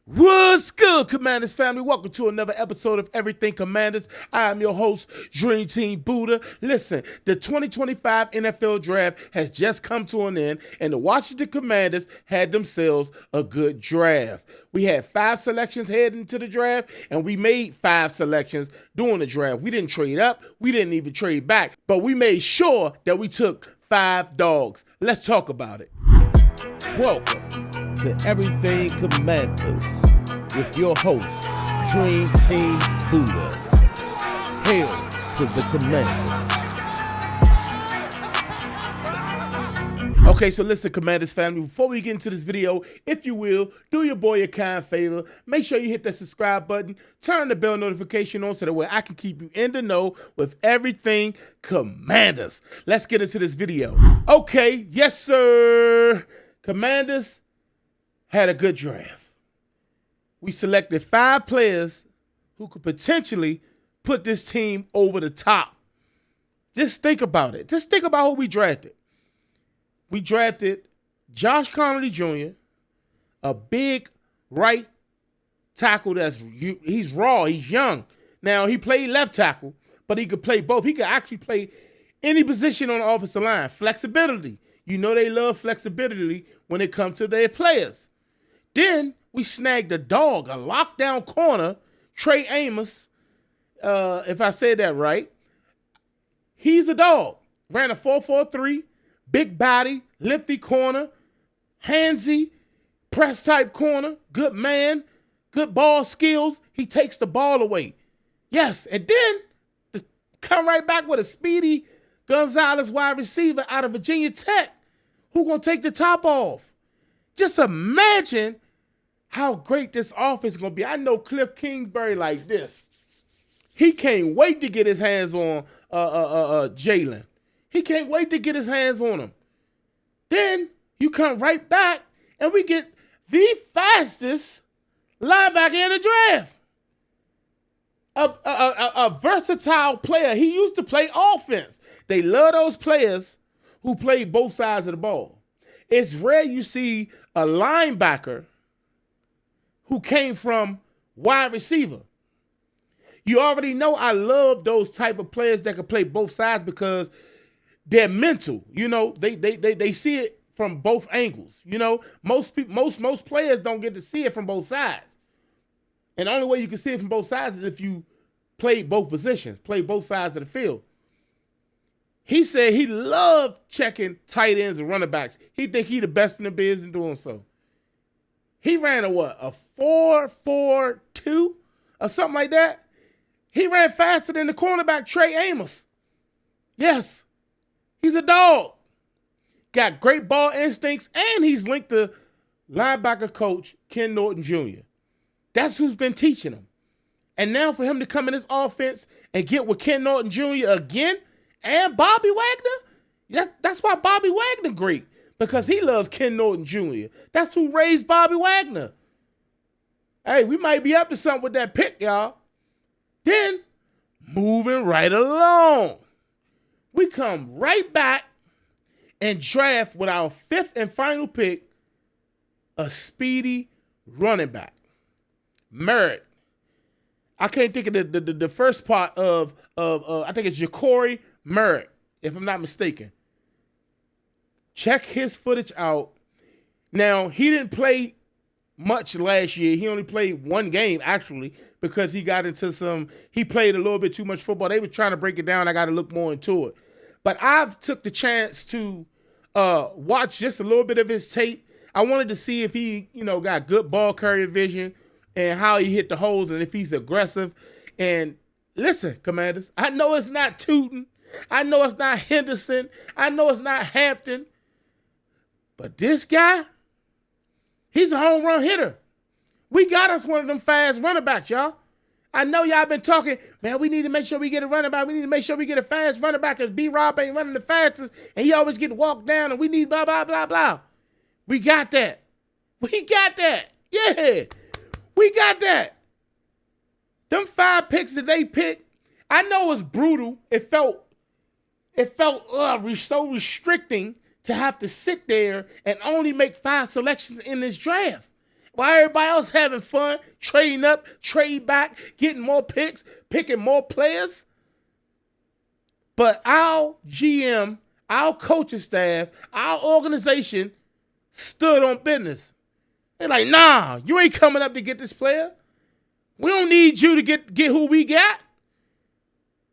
What's good, Commanders family? Welcome to another episode of Everything Commanders. I am your host, Dream Team Buddha. Listen, the 2025 NFL Draft has just come to an end, and the Washington Commanders had themselves a good draft. We had 5 selections heading into the draft, and we made 5 selections during the draft. We didn't trade up, we didn't even trade back, but we made sure that we took 5 dogs. Let's talk about it. Welcome to Everything Commanders with your host, Dream Team Buddha. Hail to the Commanders. Okay, so listen, Commanders family, before we get into this video, if you will, do your boy a kind favor. Make sure you hit that subscribe button, turn the bell notification on so that way I can keep you in the know with everything Commanders. Let's get into this video. Okay, yes sir. Commanders had a good draft. We selected 5 players who could potentially put this team over the top. Just think about it. Just think about who we drafted. We drafted Josh Connolly Jr., a big right tackle he's raw, he's young. Now, he played left tackle, but he could play both. He could actually play any position on the offensive line. Flexibility. You know they love flexibility when it comes to their players. Then we snagged a dog, a lockdown corner, Trey Amos, if I said that right. He's a dog. Ran a 4.43, big body, lengthy corner, handsy, press type corner, good man, good ball skills. He takes the ball away. Yes, and then to come right back with a speedy Gonzalez wide receiver out of Virginia Tech who gonna take the top off. Just imagine how great this offense is going to be. I know Cliff Kingsbury like this. He can't wait to get his hands on Jalen. He can't wait to get his hands on him. Then you come right back and we get the fastest linebacker in the draft. A versatile player. He used to play offense. They love those players who play both sides of the ball. It's rare you see a linebacker who came from wide receiver. You already know I love those type of players that can play both sides because they're mental. You know, they see it from both angles. You know, most players don't get to see it from both sides. And the only way you can see it from both sides is if you play both positions, play both sides of the field. He said he loved checking tight ends and running backs. He think he the best in the biz in doing so. He ran a 4.42 or something like that. He ran faster than the cornerback Trey Amos. Yes, he's a dog. Got great ball instincts, and he's linked to linebacker coach Ken Norton Jr. That's who's been teaching him. And now for him to come in this offense and get with Ken Norton Jr. again and Bobby Wagner, that's why Bobby Wagner great. Because he loves Ken Norton Jr. That's who raised Bobby Wagner. Hey, we might be up to something with that pick, y'all. Then, moving right along, we come right back and draft with our 5th and final pick, a speedy running back. Merritt. I can't think of the first part of I think it's Ja'Cory Merritt, if I'm not mistaken. Check his footage out. Now, he didn't play much last year. He only played 1 game, actually, because he got into he played a little bit too much football. They were trying to break it down. I got to look more into it. But I've took the chance to watch just a little bit of his tape. I wanted to see if he, got good ball carrier vision and how he hit the holes and if he's aggressive. And listen, Commanders, I know it's not Tootin. I know it's not Henderson. I know it's not Hampton. But this guy, he's a home run hitter. We got us one of them fast running backs, y'all. I know y'all been talking, man, we need to make sure we get a running back. We need to make sure we get a fast running back because B-Rob ain't running the fastest and he always get walked down and we need blah, blah, blah, blah. We got that. We got that. Yeah, we got that. Them 5 picks that they picked, I know it's brutal. It felt so restricting to have to sit there and only make 5 selections in this draft. While everybody else having fun, trading up, trading back, getting more picks, picking more players. But our GM, our coaching staff, our organization stood on business. They're like, nah, you ain't coming up to get this player. We don't need you to get who we got.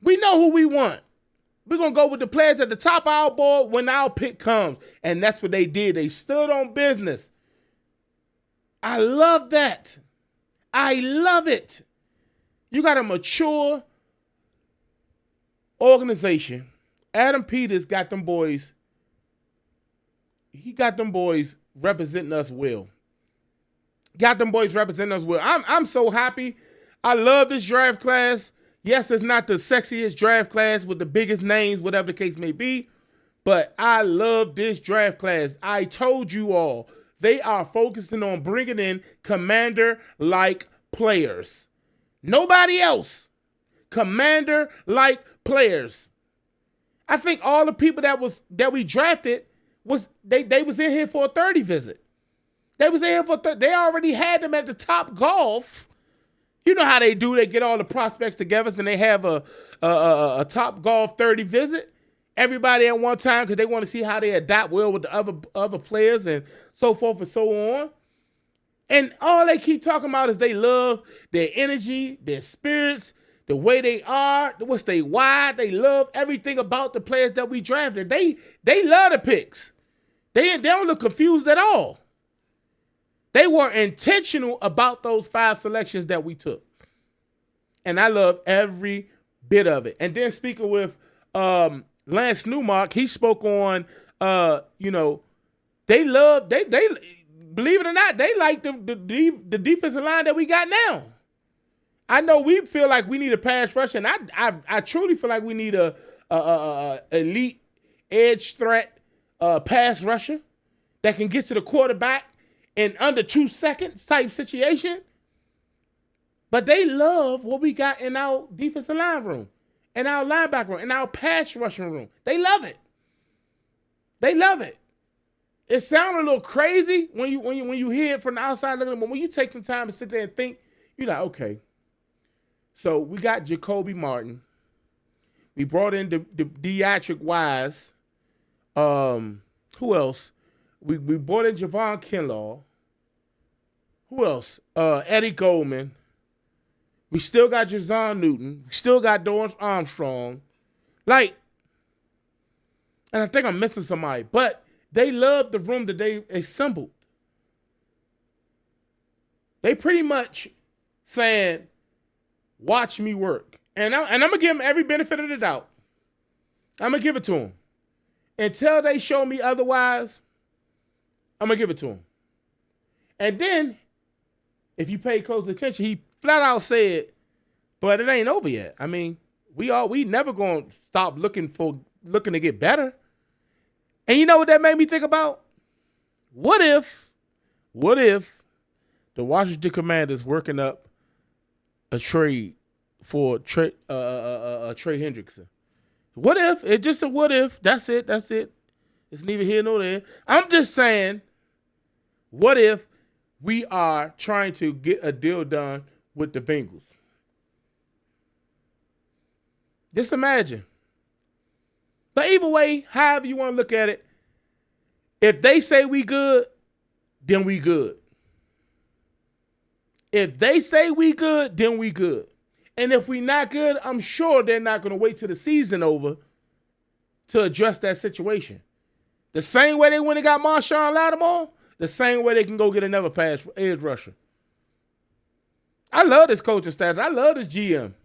We know who we want. We're going to go with the players at the top of our board when our pick comes. And that's what they did. They stood on business. I love that. I love it. You got a mature organization. Adam Peters got them boys. He got them boys representing us well. I'm so happy. I love this draft class. Yes, it's not the sexiest draft class with the biggest names, whatever the case may be, but I love this draft class. I told you all, they are focusing on bringing in commander-like players. Nobody else. Commander-like players. I think all the people that we drafted was they was in here for a 30 visit. They was in here for they already had them at the Top Golf. You know how they do. They get all the prospects together and they have a Top Golf 30 visit. Everybody at one time because they want to see how they adapt well with the other players and so forth and so on. And all they keep talking about is they love their energy, their spirits, the way they are, what's they why. They love everything about the players that we drafted. They love the picks. They don't look confused at all. They were intentional about those 5 selections that we took. And I love every bit of it. And then speaking with Lance Newmark, he spoke on, they believe it or not, they like the defensive line that we got now. I know we feel like we need a pass rush, and I truly feel like we need a elite edge threat pass rusher that can get to the quarterback in under 2 seconds type situation. But they love what we got in our defensive line room, in our linebacker room, in our pass rushing room. They love it. They love it. It sounds a little crazy when you hear it from the outside looking, but when you take some time to sit there and think, you're like, okay. So we got Jacoby Martin. We brought in the Deatrick Wise. Who else? We brought in Javon Kinlaw. Who else? Eddie Goldman. We still got Jazon Newton. We still got Dorrance Armstrong. And I think I'm missing somebody. But they love the room that they assembled. They pretty much saying, watch me work. And I'm going to give them every benefit of the doubt. I'm going to give it to them. Until they show me otherwise, I'm going to give it to him. And then, if you pay close attention, he flat out said, but it ain't over yet. I mean, we never going to stop looking to get better. And you know what that made me think about? What if the Washington Commanders working up a trade for Trey Hendrickson? What if? It's just a what if. That's it. It's neither here nor there. I'm just saying, what if we are trying to get a deal done with the Bengals? Just imagine. But either way, however you want to look at it, if they say we good, then we good. If they say we good, then we good. And if we not good, I'm sure they're not going to wait till the season over to address that situation. The same way they went and got Marshawn Lattimore, the same way they can go get another pass edge rusher. I love this coaching staff. I love this GM.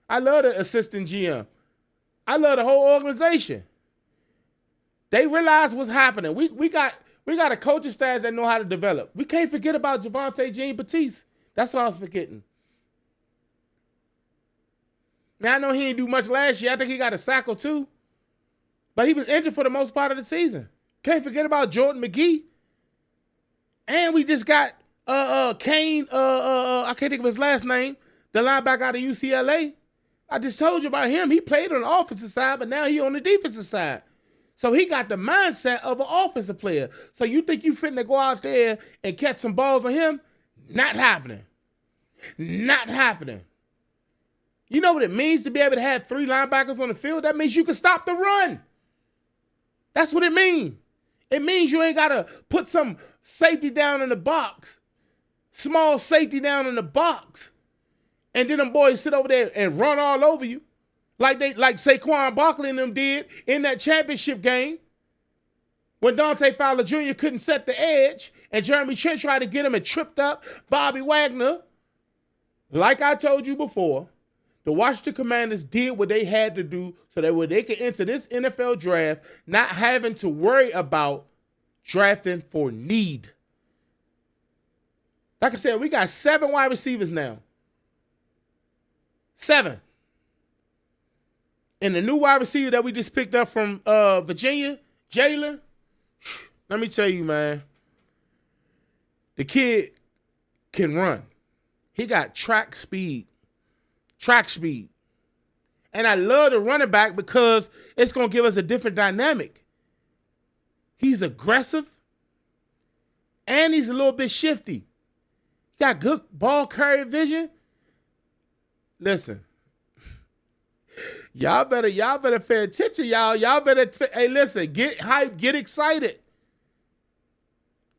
I love the assistant GM. I love the whole organization. They realize what's happening. We got a coaching staff that know how to develop. We can't forget about Javonte Jean-Baptiste. That's what I was forgetting. Now, I know he didn't do much last year. I think he got a sack or two. But he was injured for the most part of the season. Can't forget about Jordan McGee. And we just got Kane, I can't think of his last name, the linebacker out of UCLA. I just told you about him. He played on the offensive side, but now he on the defensive side. So he got the mindset of an offensive player. So you think you fitting to go out there and catch some balls on him? Not happening. Not happening. You know what it means to be able to have 3 linebackers on the field? That means you can stop the run. That's what it means. It means you ain't got to put some safety down in the box, small safety down in the box, and then them boys sit over there and run all over you like Saquon Barkley and them did in that championship game when Dante Fowler Jr. couldn't set the edge and Jeremy Trent tried to get him and tripped up Bobby Wagner. Like I told you before, the Washington Commanders did what they had to do so that when they could enter this NFL draft, not having to worry about drafting for need. Like I said, we got 7 wide receivers now. 7. And the new wide receiver that we just picked up from Virginia, Jalen, let me tell you, man, the kid can run. He got track speed. And I love the running back because it's going to give us a different dynamic. He's aggressive, and he's a little bit shifty. He got good ball carrier vision. Listen, y'all better pay attention, y'all. Hey, listen, get hyped, get excited.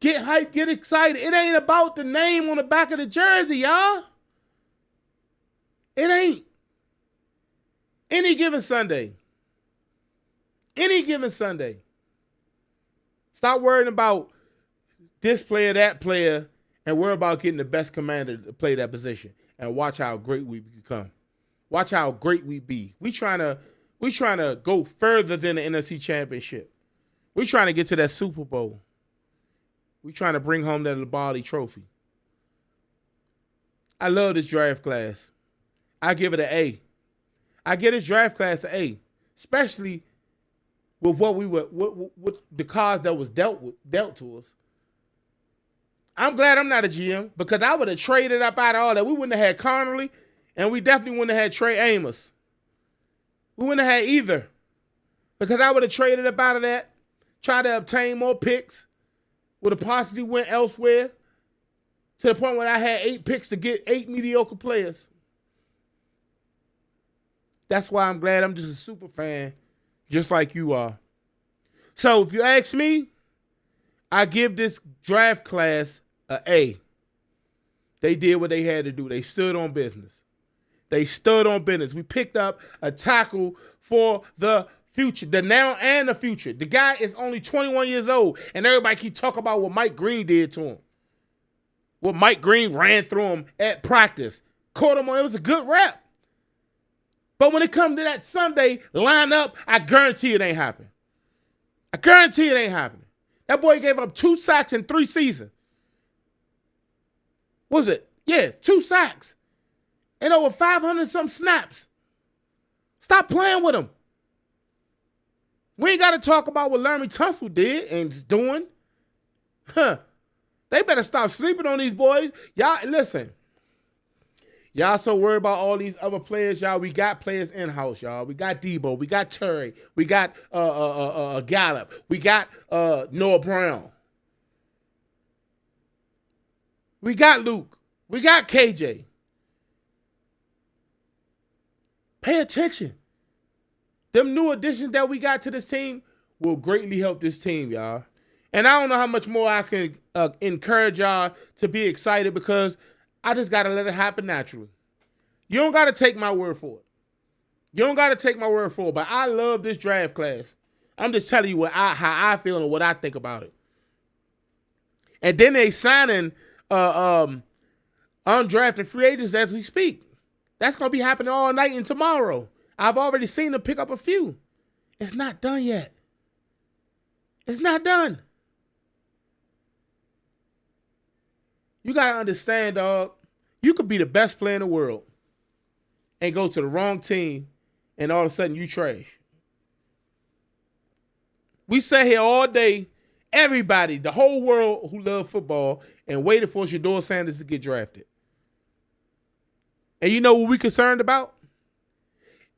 Get hyped, get excited. It ain't about the name on the back of the jersey, y'all. It ain't. Any given Sunday. Stop worrying about this player, that player, and worry about getting the best commander to play that position. And watch how great we become. Watch how great we be. We trying to go further than the NFC Championship. We trying to get to that Super Bowl. We trying to bring home that Lombardi Trophy. I love this draft class. I give it an A. I give this draft class an A, especially with with the cards that was dealt to us. I'm glad I'm not a GM because I would have traded up out of all that. We wouldn't have had Connerly, and we definitely wouldn't have had Trey Amos. We wouldn't have had either because I would have traded up out of that, tried to obtain more picks, would have possibly went elsewhere to the point where I had 8 picks to get 8 mediocre players. That's why I'm glad I'm just a super fan, just like you are. So if you ask me, I give this draft class an A. They did what they had to do. They stood on business. We picked up a tackle for the future, the now and the future. The guy is only 21 years old, and everybody keep talking about what Mike Green did to him. What Mike Green ran through him at practice. Caught him on, it was a good rep. But when it comes to that Sunday lineup, I guarantee it ain't happening. That boy gave up 2 sacks in 3 seasons. What was it? Yeah, 2 sacks. And over 500-some snaps. Stop playing with him. We ain't got to talk about what Laremy Tunsil did and is doing. They better stop sleeping on these boys. Y'all, listen. Y'all so worried about all these other players, y'all. We got players in-house, y'all. We got Debo. We got Terry. We got Gallup. We got Noah Brown. We got Luke. We got KJ. Pay attention. Them new additions that we got to this team will greatly help this team, y'all. And I don't know how much more I can encourage y'all to be excited because I just got to let it happen naturally. You don't got to take my word for it. But I love this draft class. I'm just telling you how I feel and what I think about it. And then they signing undrafted free agents as we speak. That's going to be happening all night and tomorrow. I've already seen them pick up a few. It's not done yet. It's not done. You got to understand, dog, you could be the best player in the world and go to the wrong team, and all of a sudden you trash. We sat here all day, everybody, the whole world who loved football, and waited for Shedeur Sanders to get drafted. And you know what we concerned about?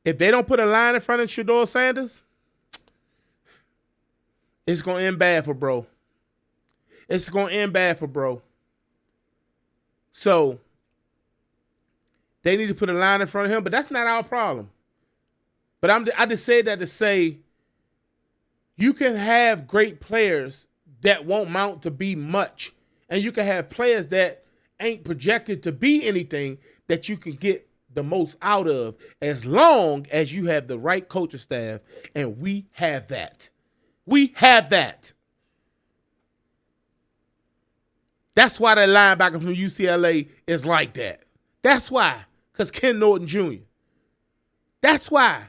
If they don't put a line in front of Shedeur Sanders, it's going to end bad for bro. So they need to put a line in front of him, but that's not our problem. But I just said that to say you can have great players that won't mount to be much. And you can have players that ain't projected to be anything that you can get the most out of as long as you have the right coaching staff. And we have that. We have that. That's why that linebacker from UCLA is like that. That's why. Because Ken Norton Jr. That's why.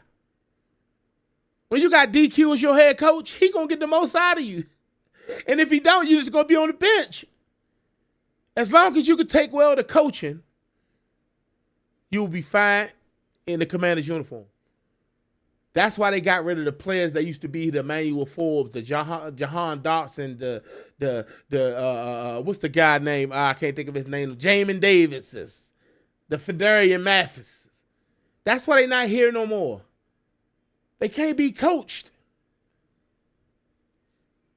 When you got DQ as your head coach, he going to get the most out of you. And if he don't, you're just going to be on the bench. As long as you can take well to coaching, you'll be fine in the Commander's uniform. That's why they got rid of the players that used to be the Emmanuel Forbes, the Jahan Dotson, the what's the guy name? I can't think of his name. Jamin Davis, the Fedarian Mathis. That's why they're not here no more. They can't be coached.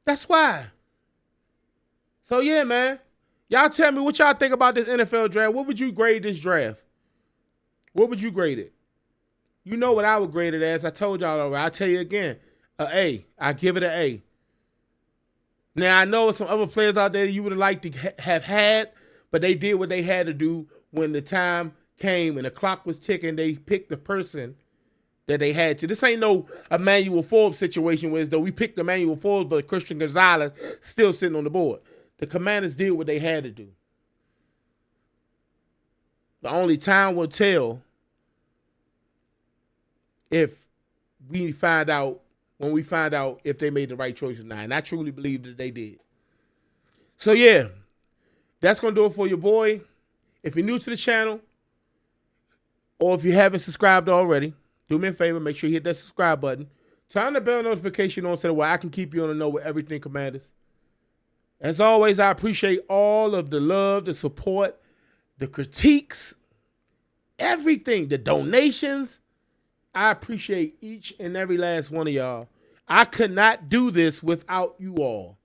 That's why. So yeah, man. Y'all tell me what y'all think about this NFL draft. What would you grade this draft? What would you grade it? You know what I would grade it as. I told y'all already. I'll tell you again. An A. I give it an A. Now, I know some other players out there you would have liked to have had, but they did what they had to do when the time came and the clock was ticking. They picked the person that they had to. This ain't no Emmanuel Forbes situation where as though we picked Emmanuel Forbes, but Christian Gonzalez still sitting on the board. The Commanders did what they had to do. The only time will tell if we find out, when we find out if they made the right choice or not. And I truly believe that they did. So yeah, that's going to do it for your boy. If you're new to the channel, or if you haven't subscribed already, do me a favor, make sure you hit that subscribe button. Turn the bell notification on so that way I can keep you on the know with everything Commanders. As always, I appreciate all of the love, the support, the critiques, everything, the donations. I appreciate each and every last one of y'all. I could not do this without you all.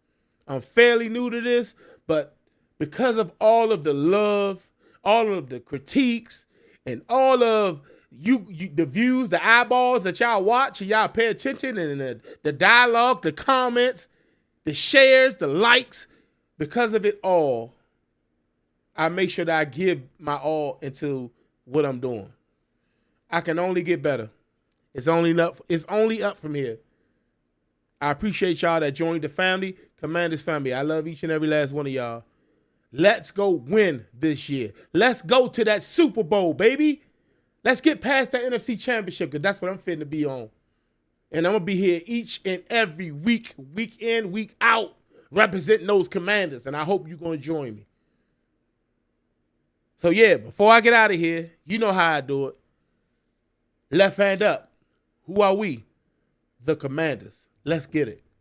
I'm fairly new to this, but because of all of the love, all of the critiques, and all of you the views, the eyeballs that y'all watch and y'all pay attention, and the dialogue, the comments, the shares, the likes, because of it all, I make sure that I give my all into what I'm doing. I can only get better. It's only up from here. I appreciate y'all that joined the family, Commanders family. I love each and every last one of y'all. Let's go win this year. Let's go to that Super Bowl, baby. Let's get past that NFC Championship, because that's what I'm fitting to be on. And I'm going to be here each and every week, week in, week out, representing those Commanders. And I hope you're going to join me. So, yeah, before I get out of here, you know how I do it. Left hand up. Who are we? The Commanders. Let's get it.